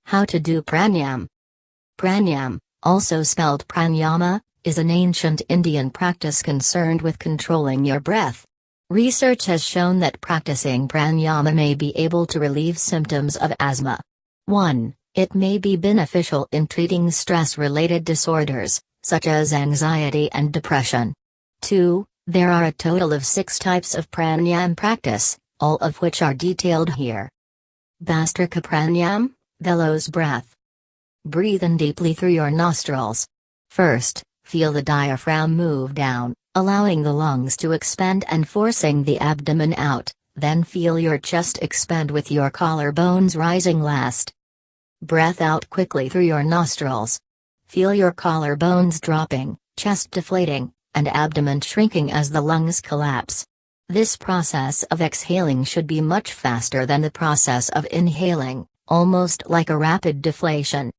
How to do pranayam. Pranayam, also spelled pranayama, is an ancient Indian practice concerned with controlling your breath. Research has shown that practicing pranayama may be able to relieve symptoms of asthma. 1. It may be beneficial in treating stress-related disorders, such as anxiety and depression. 2. There are a total of 6 types of pranayam practice, all of which are detailed here. Bhastrika pranayam, bellows breath. Breathe in deeply through your nostrils. First, feel the diaphragm move down, allowing the lungs to expand and forcing the abdomen out, then feel your chest expand with your collarbones rising last. Breath out quickly through your nostrils. Feel your collarbones dropping, chest deflating, and abdomen shrinking as the lungs collapse. This process of exhaling should be much faster than the process of inhaling, almost like a rapid deflation.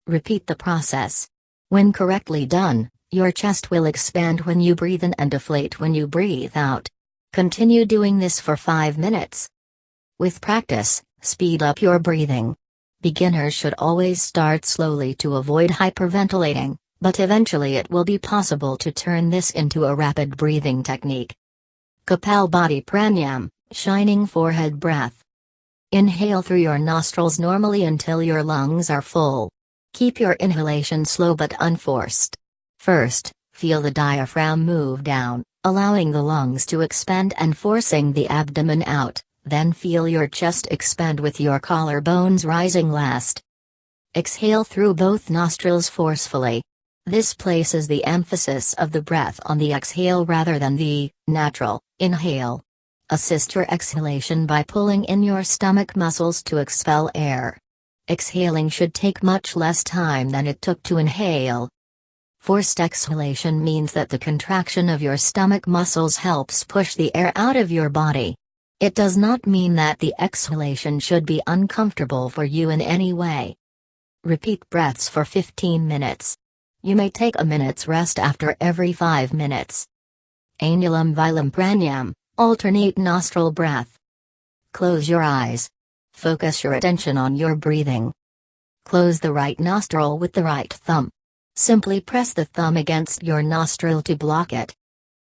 Repeat the process. When correctly done, your chest will expand when you breathe in and deflate when you breathe out. Continue doing this for 5 minutes. With practice, speed up your breathing. Beginners should always start slowly to avoid hyperventilating, but eventually it will be possible to turn this into a rapid breathing technique. Kapalbhati pranayam, shining forehead breath. Inhale through your nostrils normally until your lungs are full. Keep your inhalation slow but unforced. First, feel the diaphragm move down, allowing the lungs to expand and forcing the abdomen out, then feel your chest expand with your collarbones rising last. Exhale through both nostrils forcefully. This places the emphasis of the breath on the exhale rather than the natural inhale. Assist your exhalation by pulling in your stomach muscles to expel air. Exhaling should take much less time than it took to inhale. Forced exhalation means that the contraction of your stomach muscles helps push the air out of your body. It does not mean that the exhalation should be uncomfortable for you in any way. Repeat breaths for 15 minutes. You may take a minute's rest after every 5 minutes. Anulum vilum pranayam, alternate nostril breath. Close your eyes. Focus your attention on your breathing. Close the right nostril with the right thumb. Simply press the thumb against your nostril to block it.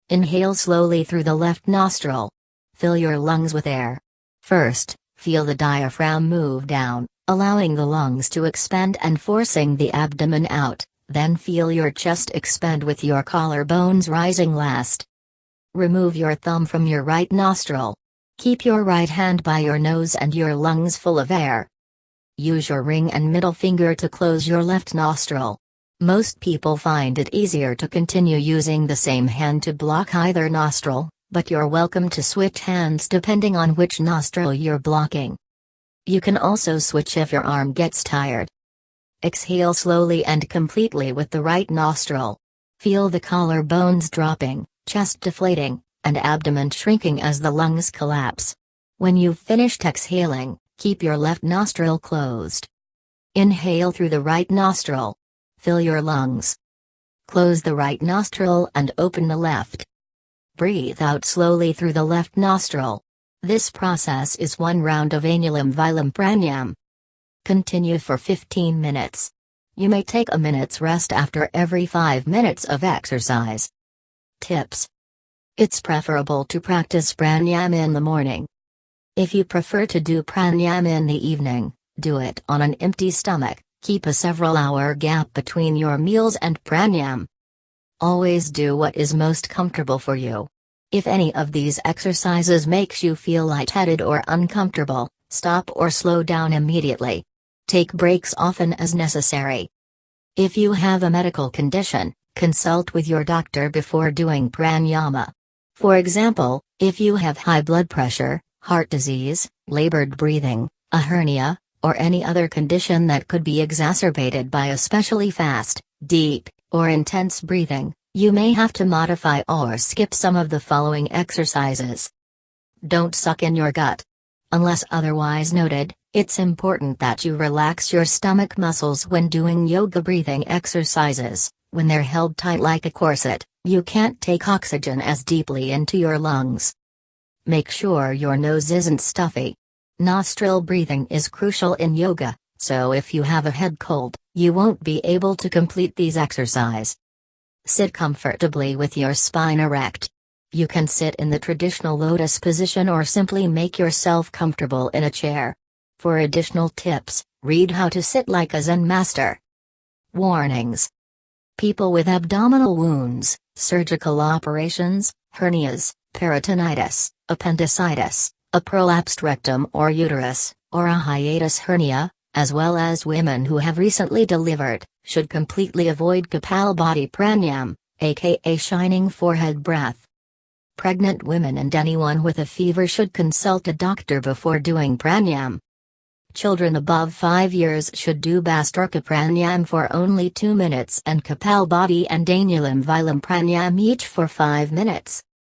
Inhale slowly through the left nostril. Fill your lungs with air. First, feel the diaphragm move down, allowing the lungs to expand and forcing the abdomen out, then feel your chest expand with your collarbones rising last. Remove your thumb from your right nostril. Keep your right hand by your nose and your lungs full of air. Use your ring and middle finger to close your left nostril. Most people find it easier to continue using the same hand to block either nostril, but you're welcome to switch hands depending on which nostril you're blocking. You can also switch if your arm gets tired. Exhale slowly and completely with the right nostril. Feel the collarbones dropping, chest deflating, and abdomen shrinking as the lungs collapse. When you've finished exhaling, keep your left nostril closed. Inhale through the right nostril. Fill your lungs. Close the right nostril and open the left. Breathe out slowly through the left nostril. This process is one round of Anulum vilum pranayam. Continue for 15 minutes. You may take a minute's rest after every 5 minutes of exercise. Tips. It's preferable to practice pranayam in the morning. If you prefer to do pranayam in the evening, do it on an empty stomach. Keep a several-hour gap between your meals and pranayam. Always do what is most comfortable for you. If any of these exercises makes you feel lightheaded or uncomfortable, stop or slow down immediately. Take breaks often as necessary. If you have a medical condition, consult with your doctor before doing pranayama. For example, if you have high blood pressure, heart disease, labored breathing, a hernia, or any other condition that could be exacerbated by especially fast, deep, or intense breathing, you may have to modify or skip some of the following exercises. Don't suck in your gut. Unless otherwise noted, it's important that you relax your stomach muscles when doing yoga breathing exercises. When they're held tight like a corset, you can't take oxygen as deeply into your lungs. Make sure your nose isn't stuffy. Nostril breathing is crucial in yoga, So if you have a head cold, you won't be able to complete these exercise. Sit comfortably with your spine erect. You can sit in the traditional lotus position or simply make yourself comfortable in a chair. For additional tips, read How to Sit Like a Zen Master. Warnings. People with abdominal wounds, surgical operations, hernias, peritonitis, appendicitis, a prolapsed rectum or uterus, or a hiatus hernia, as well as women who have recently delivered, should completely avoid Kapalbhati Pranayam, aka shining forehead breath. Pregnant women and anyone with a fever should consult a doctor before doing pranayam. Children above 5 years should do Bhastrika Pranayam for only 2 minutes and Kapalbhati and Anulam Vilam Pranayam each for 5 minutes.